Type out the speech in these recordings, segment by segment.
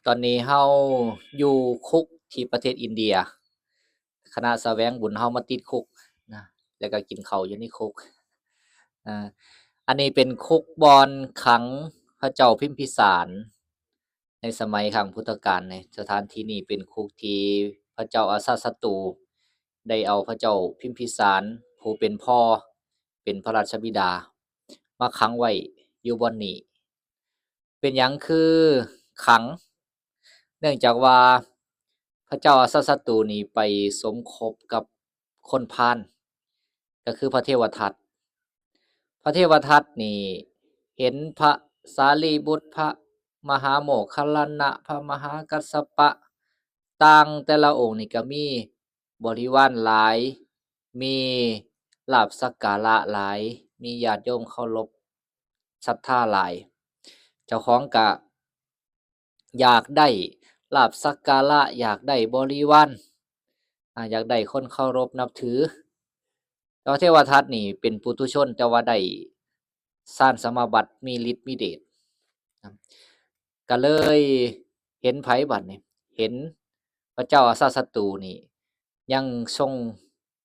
ตอนนี้เฮาอยู่คุกที่ประเทศอินเดียคณะแสวงบุญเฮามาติดคุกนะแล้วก็กินข้าวอยู่ในคุกอ่าอันนี้เป็นคุกบอนขังพระเจ้าพิมพิสารในสมัยครั้งพุทธกาลในสถานที่นี้เป็นคุกที่พระเจ้าอาซาสตูได้เอาพระเจ้าพิมพิสารผู้เป็นพ่อเป็นพระราชบิดามาขังไว้อยู่บ่อนนี้เป็นหยังคือขัง เนื่องจากว่าพระเจ้าอาซาสตูนี่ไปสมคบกับคนพาลก็คือพระเทวทัตพระเทวทัตนี่เห็นพระสารีบุตรพระมหาโมคคัลลานะพระมหากัสสปะต่างแต่ละองค์นี่ก็มีบริวารหลายมีลาภสักการะหลายมีญาติโยมเคารพศรัทธาหลายเจ้าของก็อยากได้ลาภสักการะอยากได้บริวารอยากได้คนเคารพนับถือแต่ว่าเทวทัตนี่เป็นปุถุชนแต่ว่าได้สร้างสมาบัติมีฤทธิ์มีเดชก็เลยเห็นไผบัดนี่เห็นพระเจ้าอาซาสตูนี่ยังทรง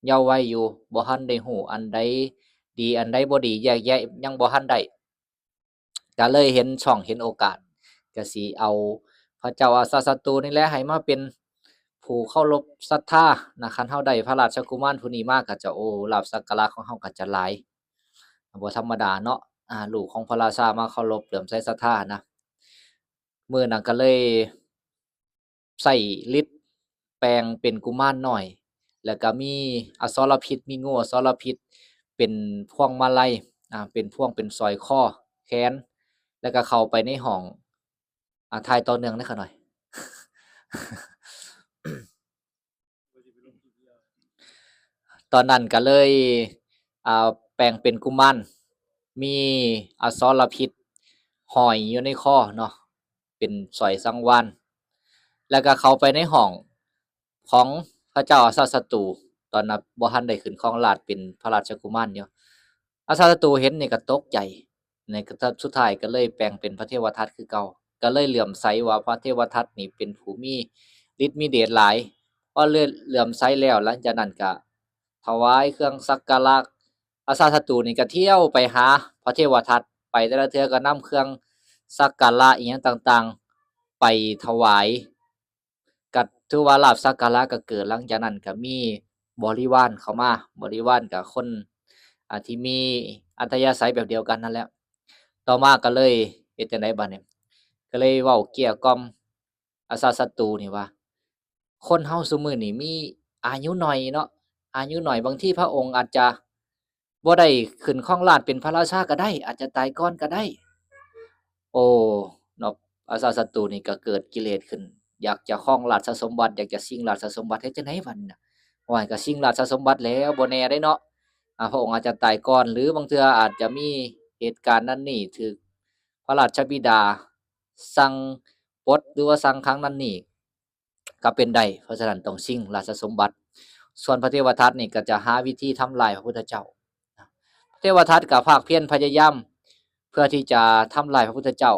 เยาว์วัยอยู่บ่ทันได้ฮู้อันใดดีอันใดบ่ดีแยกแยะยังบ่ทันได้ก็เลยเห็นช่องเห็นโอกาสก็สิเอาพระเจ้าอาซาสตูนี่แหละให้มาเป็นผู้เคารพศรัทธานะคันเฮาได้พระราชกุมารผู้นี้มาก็จะโอ้ลาภสักการะของเฮาก็จะหลายบ่ธรรมดาเนาะลูกของพระราชามาเคารพเลื่อมใสศรัทธานะมื้อนั้นก็เลยใช้ฤทธิ์แปลงเป็นกุมารน้อยแล้วก็มีอสรพิษมีงูอสรพิษเป็นพวงมาลัยเป็นพวงเป็นสร้อยคอแขนแล้วก็เข้าไปในห้องถ่ายต่อเนื่องเด้อค่ะหน่อย ตอนนั้นก็เลยแปลงเป็นกุมารมีอสรพิษห้อยอยู่ในคอเนาะเป็นสร้อยสังวาลแล้วก็เข้าไปในห้องของพระเจ้าอาซาสตูตอนนั้นบ่ทันได้ขึ้นครองราชย์เป็นพระราชกุมารอยู่อาซาสตูเห็นนี่ก็ตกใจในสุดท้ายก็เลยแปลงเป็นพระเทวทัตคือเก่าก็เลยเหลื่อมใสว่าพระเทวทัตนี่เป็นผู้มีฤทธิ์มีเดชหลายพอเหลื่อมใสแล้วหลังจากนั้นก็ถวายเครื่องสักการะอาซาสตูนี่ก็เที่ยวไปหาพระเทวทัตไปแต่ละเทื่อก็นำเครื่องสักการะอิหยังต่างๆไปถวายก็ถือว่าลาภสักการะก็เกิดหลังจากนั้นก็มีบริวารเข้ามาบริวารก็คนที่มีอัธยาศัยแบบเดียวกันนั่นแหละต่อมาก็เลยเฮ็ดจั่งใดบัดนี้ก็เลยเว้าเกลี้ยกล่อมอาซาสตูนี่ว่าคนเฮาซุมื้อนี้มีอายุน้อยเนาะอายุน้อยบางทีพระองค์อาจจะบ่ได้ขึ้นครองราชย์เป็นพระราชาก็ได้อาจจะตายก่อนก็ได้โอ้เนาะอาซาสตูนี่ก็เกิดกิเลสขึ้นอยากจะครองราชสมบัติอยากจะชิงราชสมบัติเฮ็ดจั่งใดบัดนี้น่ะโอ้ยก็ชิงราชสมบัติแล้วบ่แน่เดะเนาะพระองค์อาจจะตายก่อนหรือบางเทื่ออาจจะมีเหตุการณ์นั้นนี้ถูกพระราชบิดาสั่งปลดหรือว่าสั่งครั้งนั้นนี้ก็เป็นได้เพราะฉะนั้นต้องชิงราชสมบัติส่วนพระเทวทัตนี่ก็จะหาวิธีทำลายพระพุทธเจ้าพระเทวทัตก็ภาคเพียรพยายามเพื่อที่จะทำลายพระพุทธเจ้า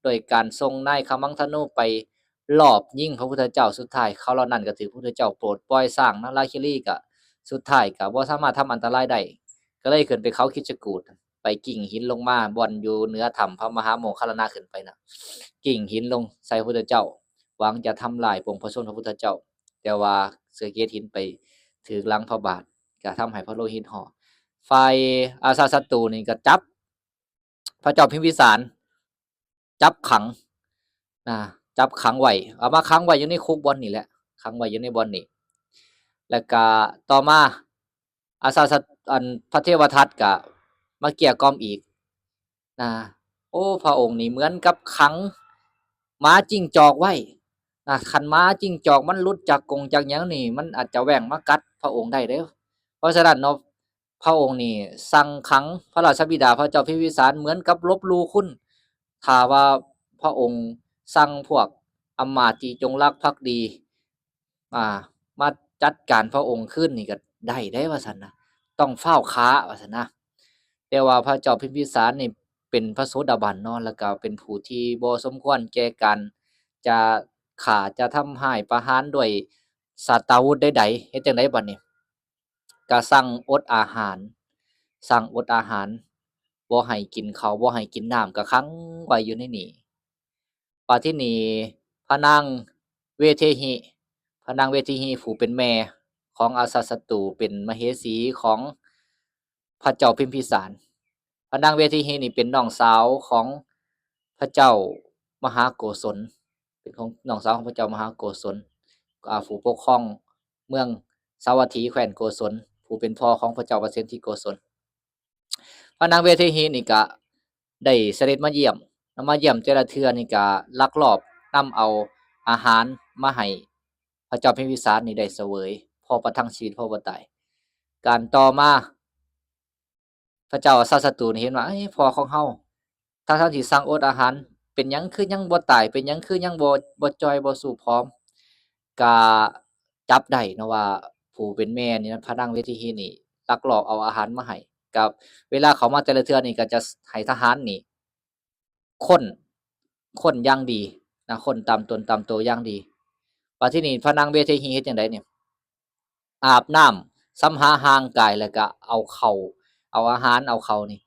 โดยการส่งนายขมังธนูไปลอบยิงพระพุทธเจ้าสุดท้ายเขาเหล่านั้นก็ถือพระพุทธเจ้าโปรดปล่อยสร้างนาราคิรีก็สุดท้ายก็บ่สามารถทำอันตรายได้ก็เลยขึ้นไปเขาคิดจกูฏไปกิ่งหินลงมาบ่อนอยู่เหนือถ้ำพระมหาโมคคัลลานะขึ้นไปน่ะกิ่งหินลงใส่พระพุทธเจ้าหวังจะทำลายปวงพระชนพระพุทธเจ้าแต่ว่าเสือเกศหินไปถือหลังพระบาทก็ทำให้พระโลหิตห่อฝ่ายอาซาสตูนี่ก็จับพระเจ้าพิมพิสารจับขังนะจับขังไว้เอามาขังไว้อยู่ในคุกบ่อนนี่แหละขังไว้อยู่ในบ่อนนี่แล้วก็ต่อมาอาซาสอันพระเทวทัตก็มาเกลี้ยกล่อมอีกนะโอ้พระองค์นี่เหมือนกับขังม้าจิ้งจอกไว้คันม้าจิ้งจอกมันหลุดจากกรงจากหยังนี่มันอาจจะแหว่งมากัดพระองค์ได้เด้อเพราะฉะนั้นเนาะพระองค์นี่สั่งขังพระราชบิดาพระเจ้าพิมพิสารเหมือนกับลบหลู่คุณถ้าว่าพระองค์สั่งพวกอำมาตย์ที่จงรักภักดีมาจัดการพระองค์คืนนี่ก็ได้ว่าซั่นนะต้องฟ้าวค้าว่าซั่นนะแต่ว่าพระเจ้าพิมพิสารนี่เป็นพระโสดาบันเนาะแล้วก็เป็นผู้ที่บ่สมควรแก่การ จะฆ่าจะทำร้ายประหารด้วยสัตราวุธใดๆเฮ็ดจั่งใดบัดนี้ก็สั่งอดอาหารสั่งอดอาหารบ่ให้กินข้าวบ่ให้กินน้ำก็ขังไว้อยู่ในนี่บัดทีนี้พระนางเวเทหิพระนางเวเทหิผู้เป็นแม่ของอาสาสตูเป็นมเหสีของพระเจ้าพิมพิสารพระนางเวเทหินี่เป็นน้องสาวของพระเจ้ามหาโกศลเป็นของน้องสาวของพระเจ้ามหาโกศลผู้ปกครองเมืองสาวัตถีแคว้นโกศลผู้เป็นพ่อของพระเจ้าประสิทธิโกศลพระนางเวเทหินี่ก็ได้เสด็จมาเยี่ยมแต่ละเทื่อนี่ก็ลักลอบนำเอาอาหารมาให้พระเจ้าพิมพิสารนี่ได้เสวยพอประทังชีวิตพอบ่ตายการต่อมาพระเจ้าอาซาสตูนี่เห็นว่าพ่อของเฮาทั้งๆที่สั่งอดอาหารเป็นหยังคือยังบ่ตายเป็นหยังคือยังบ่จ่อยบ่สู้ผอมก็จับได้เนาะว่าผู้เป็นแม่นี่นะพระนางเวทิหีนี่ลักลอบเอาอาหารมาให้กับเวลาเขามาแต่ละเทื่อนี่ก็จะให้ทหารนี่ค้นอย่างดีนะค้นตามตนตามตัวอย่างดีบัดทีนี้พระนางเวทิหีเฮ็ดจั่งใดเนี่ยอาบน้ำสำหาห่างกายแล้วก็เอาข้าวเอาอาหารเอาข้าวนี่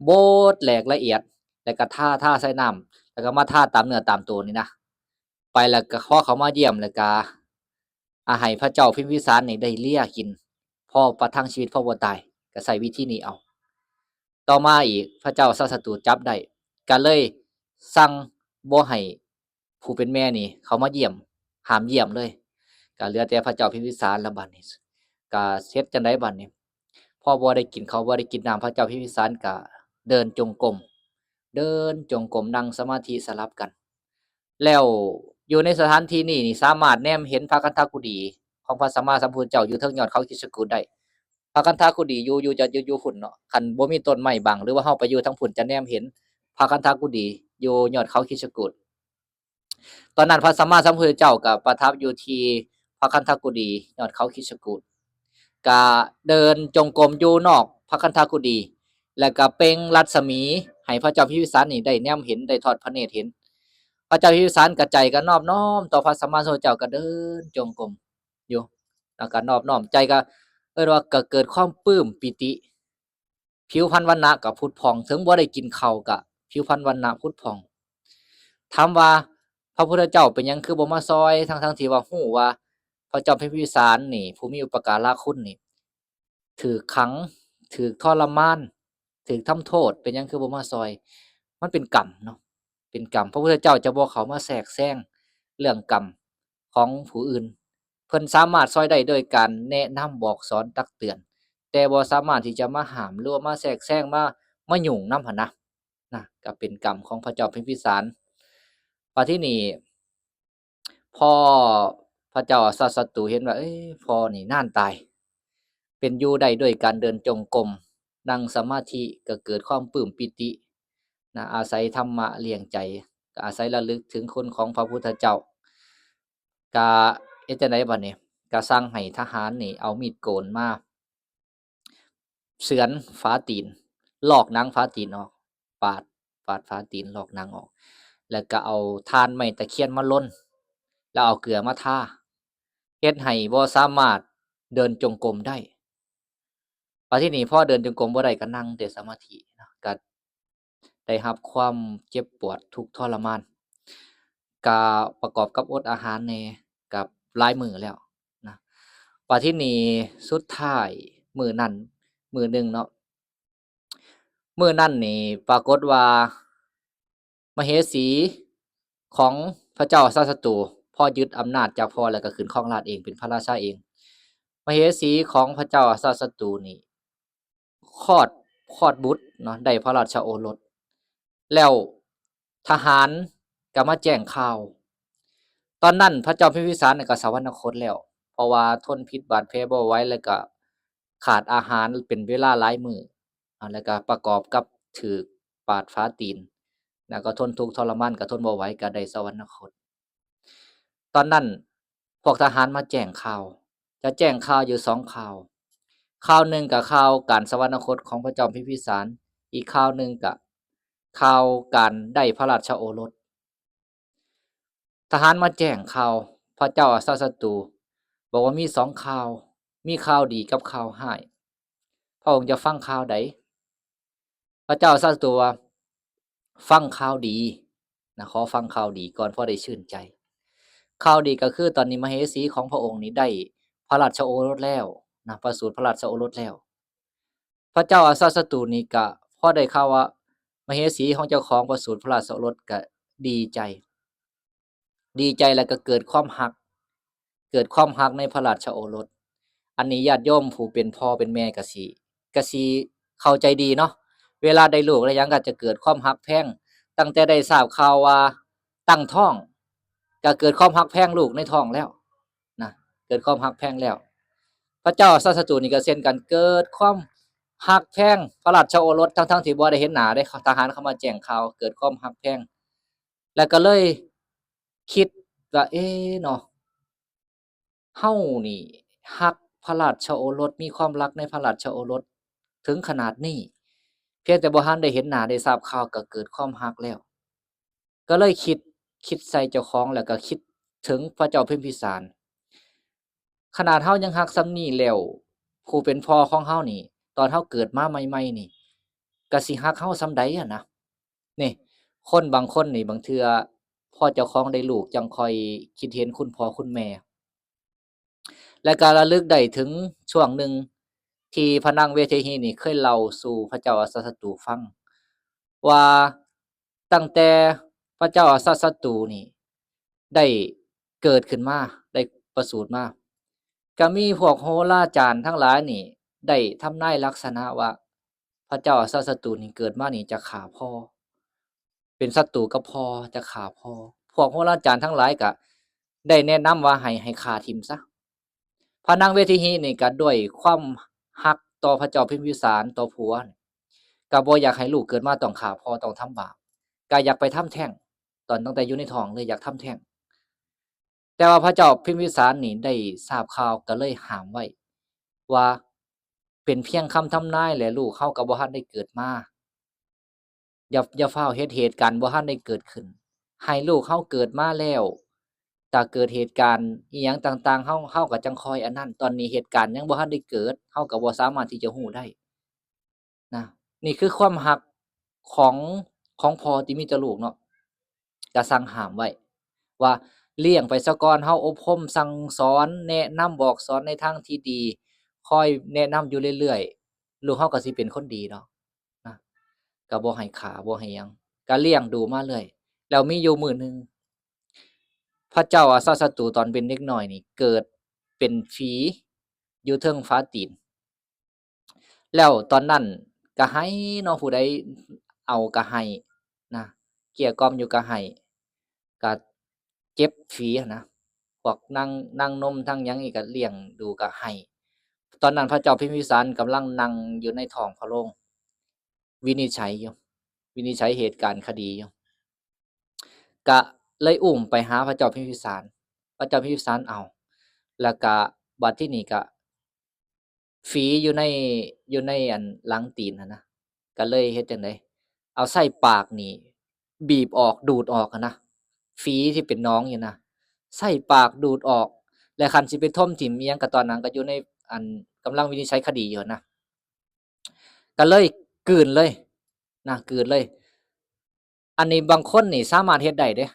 บดแหลกละเอียดแล้วก็ท่าใส่น้ำแล้วก็มาท่าตามเนื้อตามตัวนี่นะไปแล้วก็พอเขามาเยี่ยมแล้วก็ให้พระเจ้าพิมพิสารนี่ได้เลียกินพอประทังชีวิตพอบ่ตายก็ใช้วิธีนี้เอาต่อมาอีกพระเจ้าสัสตูจับได้ก็เลยสั่งบ่ให้ผู้เป็นแม่นี่เขามาเยี่ยมห้ามเยี่ยมเลยก็เหลือแต่พระเจ้าพิมพิสารแล้วบัดนี้ก็เฮ็ดจั่งใดบัดนี้พอบ่ได้กินข้าวบ่ได้กินน้ำพระเจ้าพิมพิสารก็เดินจงกรมนั่งสมาธิสลับกันแล้วอยู่ในสถานที่นี้นี่สามารถแนมเห็นพระคันธกุฎีของพระสัมมาสัมพุทธเจ้าอยู่เทิงยอดเขาคิชกูฏได้พระคันธกุฎีอยู่พุ่นเนาะคันบ่มีต้นไม้บังหรือว่าเฮาไปอยู่ทางพุ่นจะแนมเห็นพระคันธกุฎีอยู่ยอดเขาคิชกูฏตอนนั้นพระสัมมาสัมพุทธเจ้าก็ประทับอยู่ที่พระคันธกุฎียอดเขาคิชกูฏก็เดินจงกรมอยู่นอกพระคันธกุฎีแล้วก็เปล่งรัศมีให้พระเจ้าพิมพิสารนี่ได้แนมเห็นได้ทอดพระเนตรเห็นพระเจ้าพิมพิสารก็ใจก็นอบน้อมต่อพระสัมมาสัมพุทธเจ้าก็เดินจงกรมอยู่แล้วก็นอบน้อมใจก็ว่าก็เกิดความปลื้มปิติผิวพรรณวรรณะก็ผุดผ่องถึงบ่ได้กินข้าวก็ผิวพรรณวรรณะผุดผ่องถามว่าพระพุทธเจ้าเป็นหยังคือบ่มาซอยทั้งๆที่ว่าฮู้ว่าพระเจ้าพิมพิสารนี่ผู้มีอุปการะคุณนี่ถูกขังถูกทรมานถูกทำโทษเป็นหยังคือบ่มาซอยมันเป็นกรรมเนาะเป็นกรรมพระพุทธเจ้าจะบ่เข้ามาแทรกแซงเรื่องกรรมของผู้อื่นเพิ่นสามารถซอยได้โดยการแนะนำบอกสอนตักเตือนแต่บ่สามารถที่จะมาห้ามหรือว่ามาแทรกแซงมายุ่งนำหั้นนะก็เป็นกรรมของพระเจ้าพิมพิสารบัดทีนี้พอพระเจ้าอาสาสตูเห็นว่าพอนี่นานตายเป็นอยู่ได้ด้วยการเดินจงกรมนั่งสมาธิก็เกิดความปลื้มปิติอาศัยธรรมะเลี้ยงใจก็อาศัยระลึกถึงคุณของพระพุทธเจ้าก็เฮ็ดจั่งใดบัดนี้ก็สั่งให้ทหารนี่เอามีดโกนมาเฉือนฝาตีนลอกหนังฝาตีนออกปาดฝาตีนลอกหนังออกแล้วก็เอาถ่านไม้ตะเคียนมาลนแล้วเอาเกลือมาทาเฮ็ดให้บ่สามารถเดินจงกรมได้บัดทีนี้พอเดินจงกรมบ่ได้ก็นั่งแต่สมาธิก็ได้รับความเจ็บปวดทุกข์ทรมานก็ประกอบกับอดอาหารแหน่ก็หลายมื้อแล้วนะบัดทีนี้สุดท้ายมื้อนั้นมื้อหนึ่งเนาะมื้อนั้นนี่ปรากฏว่ามเหสีของพระเจ้าอาซาสตูพอยึดอำนาจจากพ่อแล้วก็ขึ้นครองราชย์เองเป็นพระราชาเองมเหสีของพระเจ้าอาซาสตูนี่คลอดบุตรเนาะได้พระราชโอรสแล้วทหารก็มาแจ้งข่าวตอนนั้นพระเจ้าพิมพิสารก็สวรรคตแล้วเพราะว่าทนพิษบาดแผลบ่ไหวแล้วก็ขาดอาหารเป็นเวลาหลายมื้อแล้วก็ประกอบกับถูกปาดฝาตีนแล้วก็ทนทุกข์ทรมานก็ทนบ่ไหวก็ได้สวรรคตตอนนั้นพวกทหารมาแจ้งข่าวจะแจ้งข่าวอยู่2ข่าวข่าวหนึ่งก็ข่าวการสวรรคตของพระเจ้าพิมพิสารอีกข่าวหนึ่งก็ข่าวการได้พระราชโอรส ทหารมาแจ้งข่าวพระเจ้าอาซาสตูบอกว่ามี2ข่าวมีข่าวดีกับข่าวร้ายพระองค์จะฟังข่าวใดพระเจ้าอาซาสตูว่าฟังข่าวดีนะขอฟังข่าวดีก่อนพอได้ชื่นใจข่าวดีก็คือตอนนี้มเหสีของพระองค์นี้ได้พระราชโอรสแล้วนะประสูติพระราชโอรสแล้วพระเจ้าอาซาสตูนี่ก็พอได้ข่าวว่ามเหสีของเจ้าของประสูติพระราชโอรสก็ดีใจแล้วก็เกิดความรักในพระราชโอรสอันนี้ญาติโยมผู้เป็นพ่อเป็นแม่ก็สิเข้าใจดีเนาะเวลาได้ลูกได้หยังก็จะเกิดความรักแพงตั้งแต่ได้ทราบข่าวว่าตั้งท้องก็เกิดความรักแพงลูกในท้องแล้วนะเกิดความรักแพงแล้วพระเจ้าสัสตูนี่ก็เช่นกันเกิดความรักแพงพระราชโอรสทั้งที่บ่ได้เห็นหน้าได้ทหารเข้ามาแจ้งข่าวเกิดความรักแพงแล้วก็เลยคิดว่าเอ๊ะเนาะ เฮานี่รักพระราชโอรสมีความรักในพระราชโอรสถึงขนาดนี้เพียงแต่บ่ทันได้เห็นหน้าได้ทราบข่าวก็เกิดความรักแล้วก็เลยคิดใส่เจ้าของแล้วก็คิดถึงพระเจ้าพิมพิสารขนาดเฮายังรักส่ำนี้แล้วผู้เป็นพ่อของเฮานี่ตอนเฮาเกิดมาใหม่ๆนี่ก็สิรักเฮาส่ำใดอะนะนี่คนบางคนนี่บางเทื่อพอเจ้าของได้ลูกจังค่อยคิดเห็นคุณพ่อคุณแม่ และก็ระลึกได้ถึงช่วงหนึ่งที่พระนางเวเทหีนี่เคยเล่าสู่พระเจ้าอาซาสตูฟังว่าตั้งแต่พระเจ้าอาซาสตูนี่ได้เกิดขึ้นมาได้ประสูติมาก็มีพวกโหราจารย์ทั้งหลายนี่ได้ทำนายลักษณะว่าพระเจ้าอาซาสตูนี่เกิดมานี่จะฆ่าพ่อเป็นศัตรูกับพ่อจะฆ่าพ่อพวกโหราจารย์ทั้งหลายก็ได้แนะนำว่าให้ฆ่าทิ่มซะ พระนางเวทีฮีนี่ก็ด้วยความรักต่อพระเจ้าพิมพิสารต่อผัวก็บ่อยากให้ลูกเกิดมาต้องฆ่าพ่อต้องทำบาปก็อยากไปทำแท้งตอนตั้งแต่อยู่ในท้องเลยอยากทำแท้งแต่ว่าพระเจ้าพิมพิสารนี่ได้ทราบข่าวก็เลยห้ามไว้ว่าเป็นเพียงคำทำนายและลูกเขาก็บ่ทันได้เกิดมาอย่าฟ้าวเฮ็ดเหตุการณ์บ่ทันได้เกิดขึ้นให้ลูกเขาเกิดมาแล้วถ้าเกิดเหตุการณ์อิหยังต่างๆเฮาก็จังคอยอันนั้นตอนนี้เหตุการณ์ยังบ่ทันได้เกิดเฮาก็บ่สามารถที่จะรู้ได้นะนี่คือความรักของพ่อที่มีต่อลูกเนาะก็สั่งห้ามไว้ว่าเลี้ยงไปซะก่อนเฮาอบรมสั่งสอนแนะนำบอกสอนในทางที่ดีคอยแนะนำอยู่เรื่อยๆลูกเฮาก็สิเป็นคนดีเนาะนะก็บ่ให้ฆ่าบ่ให้หยังก็เลี้ยงดูมาเรื่อยแล้วมีอยู่มื้อหนึ่ง พระเจ้าอาซาสตูตอนเป็นเด็กน้อยนี่เกิดเป็นฝีอยู่เทิงฟ้าตีนแล้วตอนนั้นก็ให้เนาะผู้ใดเอาก็ให้นะเกลี้ยกล่อมอยู่ก็ให้ก็เจ็บฝีหั้นนะพวกนางนมทั้งหยังอีกก็เลี้ยงดูก็ให้ตอนนั้นพระเจ้าพิมพิสารกำลังนั่งอยู่ในท้องพระโรงวินิจฉัยอยู่วินิจฉัยเหตุการณ์คดีอยู่ ก็เลยอุ้มไปหาพระเจ้าพิมพิสารพระเจ้าพิมพิสารเอาแล้วก็บัดที่นี่ก็ฝีอยู่ในอันหลังตีนหั้นนะก็เลยเฮ็ดจั่งใดเอาไส้ปากนี่บีบออกดูดออกหั้นนะฝีที่เป็นหนองอยู่นะไส้ปากดูดออกแล้วคันสิไปท่มทิ่มอิหยังก็ตอนนั้นก็อยู่ในอันกำลังวินิจฉัยคดีอยู่หั้นนะก็เลยกลืนเลยนะกลืนเลยอันนี้บางคนนี่สามารถเฮ็ดได้เดะ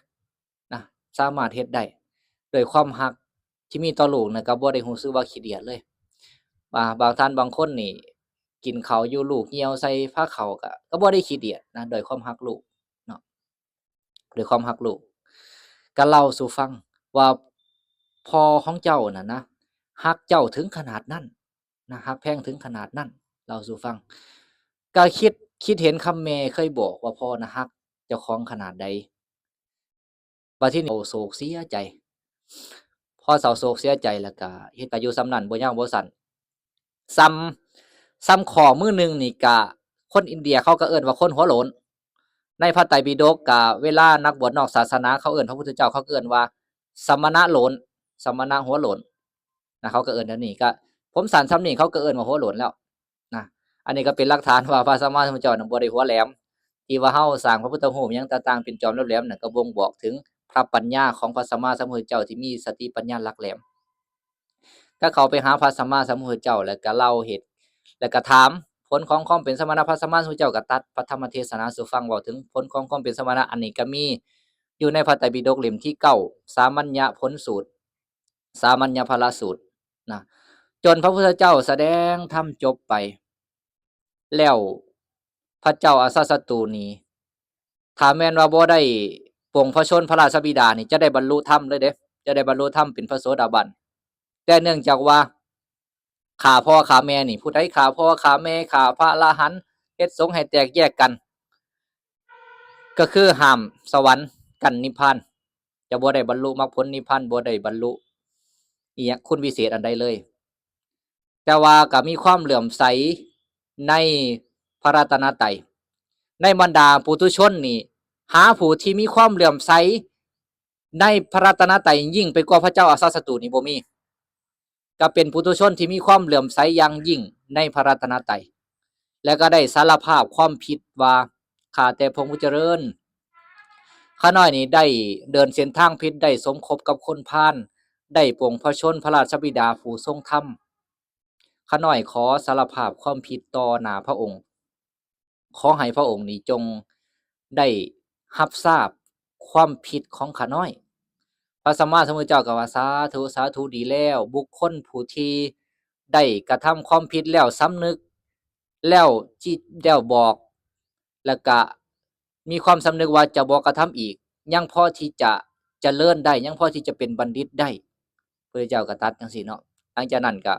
นะสามารถเฮ็ดได้ด้วยความรักที่มีต่อลูกนะก็บ่ได้รู้สึกว่าขี้เดียดเลยบางท่านบางคนนี่กินข้าวอยู่ลูกเหี่ยวใส่ผ้าข้าวก็บ่ได้ขี้เดียดนะด้วยความรักลูกเนาะด้วยความรักลูกก็เล่าสู่ฟังว่าพ่อของเจ้าน่ะนะรักเจ้าถึงขนาดนั้นนะรักแพงถึงขนาดนั้นเล่าสู่ฟังก็คิดเห็นคำแม่เคยบอกว่าพ่อน่ะรักเจ้าของขนาดใด บัดทีนี้เศร้าโศกเสียใจพอเศร้าโศกเสียใจแล้วก็เฮ็ดก็อยู่ส่ำนั้นบ่ยังบ่ซั้นส่ส่ำข้อมือหนึ่งนี่ก็คนอินเดียเขาก็เอิ้นว่าคนหัวโล้นในพระไตรปิฎกก็เวลานักบวชนอกศาสนาเขาเอิ้นพระพุทธเจ้าเขาก็เอิ้นว่าสมณะโล้นสมณะหัวโล้นนะเขาก็เอิ้นแนวนี้ก็ผมสั้นส่ำนี้เขาก็เอิ้นว่าหัวโล้นแล้วนะอันนี้ก็เป็นหลักฐานว่าพระสัมมาสัมพุทธเจ้าน่ะบ่ได้หัวแหลมที่ว่าเฮาสร้างพระพุทธรูปหยังต่างๆเป็นจอมแหลมๆน่ะก็บ่งบอกถึง พระปัญญาของพระสัมมาสัมพุทธเจ้าที่มีสติปัญญาหลักแหลมถ้าเขาไปหาพระสัมมาสัมพุทธเจ้าแล้วก็เล่าเหตุแล้วก็ถามผลของความเป็นสมณะพระสัมมาสัมพุทธเจ้าก็ตัดพระธรรมเทศนาสู่ฟังเว้าถึงผลของความเป็นสมณะอันนี้ก็มีอยู่ในพระไตรปิฎกเล่มที่9สามัญญผลสูตรสามัญญภลสูตรนะจนพระพุทธเจ้าแสดงธรรมจบไปแล้วพระเจ้าอาสาสตูนี้ถ้าแม่นว่าบ่ได้ปลงพระชนพระราชบิดานี่จะได้บรรลุธรรมเลยเด้จะได้บรรลุธรรมเป็นพระโสดาบันแต่เนื่องจากว่าฆ่าพ่อฆ่าแม่นี่ผู้ใดฆ่าพ่อฆ่าแม่ฆ่าพระอรหันต์เฮ็ดสงฆ์ให้แตกแยกกันก็คือห้ามสวรรค์กันนิพพานจะบ่ได้บรรลุมรรคผลนิพพานบ่ได้บรรลุอีหยังคุณวิเศษอันใดเลยแต่ว่าก็มีความเหลื่อมใสในพระรัตนตรัยในบรรดาปุถุชนนี่หาผู้ที่มีความเหลื่อมใสในพระรัตนตรัยยิ่งไปกว่าพระเจ้าอาสาสตูนี่บ่มีก็เป็นปุถุชนที่มีความเหลื่อมใสอย่างยิ่งในพระรัตนตรัยและก็ได้สารภาพความผิดว่าข้าแต่พระองค์ผู้เจริญข้าน้อยนี่ได้เดินเส้นทางผิดได้สมคบกับคนพาลได้ปลงพระชนพระราชบิดาผู้ทรงธรรมข้าน้อยขอสารภาพความผิดต่อหน้าพระองค์ขอให้พระองค์นี้จงได้รับทราบความผิดของข้าน้อยพระสัมมาสัมพุทธเจ้าก็ว่าสาธุสาธุดีแล้วบุคคลผู้ที่ได้กระทำความผิดแล้วสำนึกแล้วจิตแล้วบอกแล้วก็มีความสำนึกว่าจะบ่กระทำอีกยังพอที่จะเจริญได้ยังพอที่จะเป็นบัณฑิตได้พระเจ้าก็ตรัสจังซี่เนาะหลังจากนั้นก็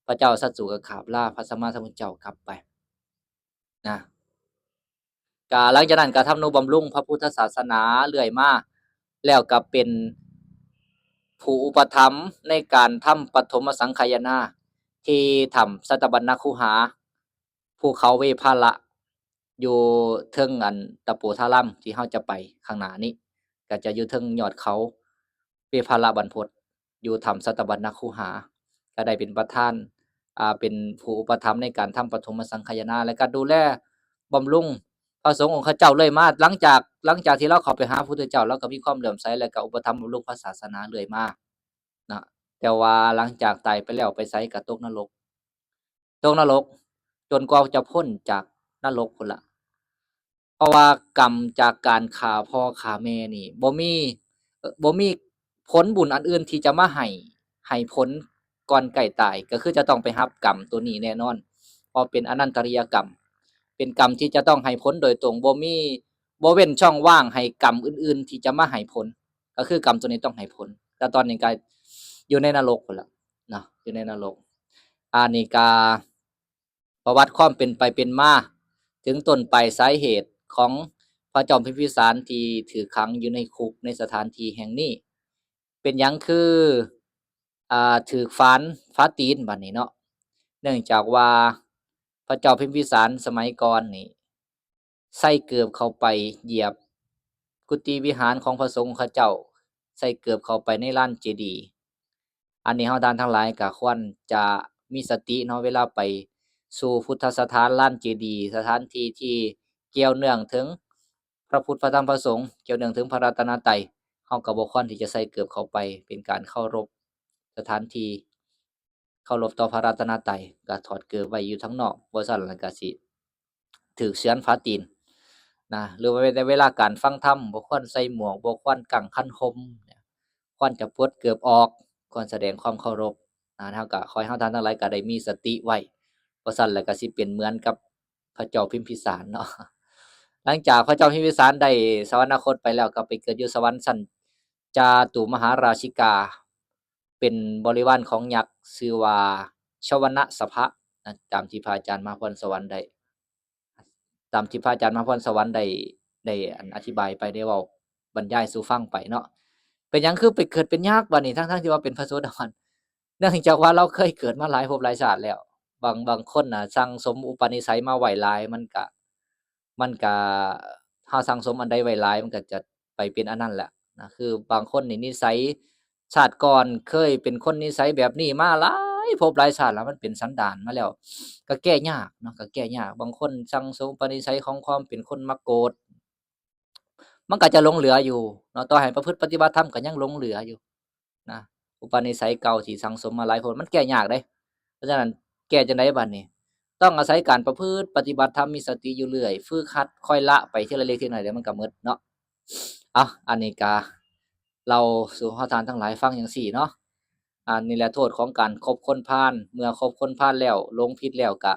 พระเจ้าสัตสูก็กราบลาพระสัมมาสัมพุทธเจ้ากลับไปนะก็หลังจากนั้นก็ทำนุบำรุงพระพุทธศาสนาเรื่อยมาแล้วก็เป็นผู้อุปถัมภ์ในการทำปฐมสังฆายนาที่ถ้ำสัตบัญญคูหาภูเขาเวภาละอยู่เทิงอันตะปูทารัมที่เฮาจะไปข้างหน้านี้ก็จะอยู่เทิงยอดเขาเวภาละบรรพตอยู่ถ้ำสัตบัญญคูหาก็ได้เป็นประธานเป็นผู้อุปถัมภ์ในการทำปฐมสังฆายนาและก็ดูแลบำรุงพระสงฆ์องค์ข้าเจ้าเลยมาหลังจากที่เราเข้าไปหาพระพุทธเจ้าเราก็มีความเหลื่อมใสและก็อุปถัมภ์บำรุงพระศาสนาเรื่อยมานะแต่ว่าหลังจากตายไปแล้วไปไสก็ตกนรกจนกว่าจะพ้นจากนรกพุ่นล่ะเพราะว่ากรรมจากการฆ่าพ่อฆ่าแม่นี่บ่มีผลบุญอันอื่นที่จะมาให้ผลก่อนใกล้ตายก็คือจะต้องไปรับกรรมตัวนี้แน่นอนเพราะเป็นอนันตริยกรรมเป็นกรรมที่จะต้องให้ผลโดยตรงบ่เว้นช่องว่างให้กรรมอื่นๆที่จะมาให้ผลก็คือกรรมตัวนี้ต้องให้ผลแต่ตอนนี้ก็อยู่ในนรกพุ่นล่ะเนาะอยู่ในนรกนี่ก็ประวัติความเป็นไปเป็นมาถึงต้นปลายสาเหตุของพระจอมพิมพิสารที่ถูกขังอยู่ในคุกในสถานที่แห่งนี้เป็นหยังคือถูกฟ้าตีนบัดนี้เนาะเนื่องจากว่าพระเจ้าพิมพิสารสมัยก่อนนี่ใส่เกือบเข้าไปเหยียบกุฏิวิหารของพระสงฆ์เขาเจ้าใส่เกือบเข้าไปในลานเจดีย์อันนี้เฮาท่านทั้งหลายก็ควรจะมีสติเนาะเวลาไปสู่พุทธสถานลานเจดีย์สถานที่ที่เกี่ยวเนื่องถึงพระพุทธพระธรรมพระสงฆ์เกี่ยวเนื่องถึงพระรัตนตรัยเฮาก็บ่ควรที่จะใส่เกือบเข้าไปเป็นการเคารพสถานที่เคารพต่อพระรัตนตรัยก็ถอดเกือบไว้อยู่ข้างนอกบ่ซั้นแล้วก็สิถูกเฉือนฝาตีนนะหรือว่าในเวลาการฟังธรรมบ่ควรใส่หมวกบ่ควรกังขันห่มควรจะปลดเกือบออกก่อนแสดงความเคารพเฮาก็ขอให้เฮาท่านทั้งหลายก็ได้มีสติไว้บ่ซั้นแล้วก็สิเป็นเหมือนกับพระเจ้าพิมพิสารเนาะหลังจากพระเจ้าพิมพิสารได้สวรรคตไปแล้วก็ไปเกิดอยู่สวรรค์ชั้นจาตุมหาราชิกาเป็นบริวารของยักษ์ชื่อว่าชวนะสภะนะตามที่พระอาจารย์มหาพรสวรรค์ได้อธิบายไปได้เว้าบรรยายสู่ฟังไปเนาะเป็นหยังคือไปเกิดเป็นยักษ์บัดนี้ทั้งๆที่ว่าเป็นพระโสดาบันเนื่องจากว่าเราเคยเกิดมาหลายภพหลายชาติแล้วบางคนน่ะสั่งสมอุปนิสัยมาไว้หลายมันก็ถ้าสั่งสมอันใดไว้หลายมันก็จะไปเป็นอันนั้นแหละนะคือบางคนนี่นิสัยชาติก่อนเคยเป็นคนนิสัยแบบนี้มาหลายภพหลายชาติแล้วมันเป็นสันดานมาแล้วก็แก้ยากเนาะก็แก้ยากบางคนสั่งสมอุปนิสัยของความเป็นคนมักโกรธ มันก็จะหลงเหลืออยู่เนาะต่อให้ประพฤติปฏิบัติธรรมก็ยังหลงเหลืออยู่นะอุปนิสัยเก่าที่สั่งสมมาหลายผลมันแก้ยากเด้เพราะฉะนั้นแก้จังไดบัดนี้ต้องอาศัยการประพฤติปฏิบัติธรรมมีสติอยู่เรื่อยฝึกหัดค่อยละไปทีละเล็กทีละน้อยเดี๋ยวมันก็หมดเนาะอันนี้ก็เล่าสู่เฮาท่านทั้งหลายฟังจั่งซี้เนาะนี่แหละโทษของการคบคนพาลเมื่อคบคนพาลแล้วหลงผิดแล้วก็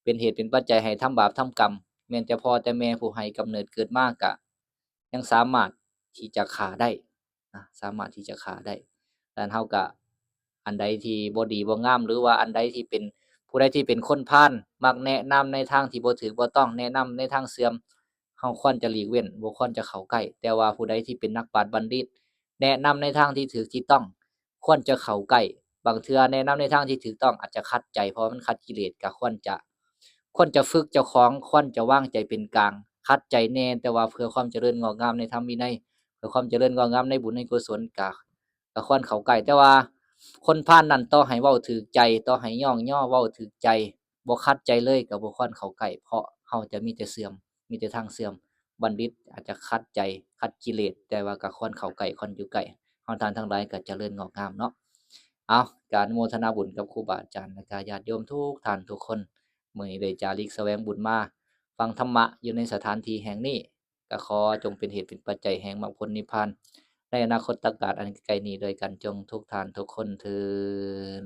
เป็นเหตุเป็นปัจจัยให้ทำบาปทำกรรมแม้แต่พ่อแต่แม่ผู้ให้กำเนิดเกิดมาก็ยังสามารถที่จะฆ่าได้สามารถที่จะฆ่าได้ดังนั้นเราก็อันใดที่บ่ดีบ่งามหรือว่าอันใดที่เป็นผู้ใดที่เป็นคนพาลมักแนะนำในทางที่บ่ถูกบ่ต้องแนะนำในทางเสื่อมเราควรจะหลีกเว้นบ่ควรจะเข้าใกล้แต่ว่าผู้ใดที่เป็นนักปราชญ์บัณฑิตแนะนำในทางที่ถูกที่ต้องควรจะเข้าใกล้บางเทื่อแนะนำในทางที่ถูกต้องอาจจะขัดใจเพราะมันขัดกิเลสก็ควรจะฝึกเจ้าของควรจะวางใจเป็นกลางขัดใจแน่แต่ว่าเพื่อความเจริญงอกงามในธรรมวินัยเพื่อความเจริญงอกงามในบุญในกุศลก็ควรเข้าใกล้แต่ว่าคนพาลนั้นต่อให้เว้าถูกใจต่อให้ย่องย่อเว้าถูกใจบ่ขัดใจเลยก็บ่ควรเข้าใกล้เพราะเราจะมีแต่เสื่อมมีแต่ทางเสื่อมบัณฑิตอาจจะขัดใจขัดกิเลสแต่ว่าก็ควรเข้าใกล้ควรอยู่ใกล้เราท่านทั้งหลายก็เจริญงอกงามเนาะเอาก็อนุโมทนาบุญกับครูบาอาจารย์และก็ญาติโยมทุกท่านทุกคน มื้อนี้ได้จาริกแสวงบุญมาฟังธรรมะอยู่ในสถานที่แห่งนี้ก็ขอจงเป็นเหตุเป็นปัจจัยแห่งมรรคผลนิพพานในอนาคตกาลอันไกลนี้โดยกันจงทุกท่านทุกคนเทอญ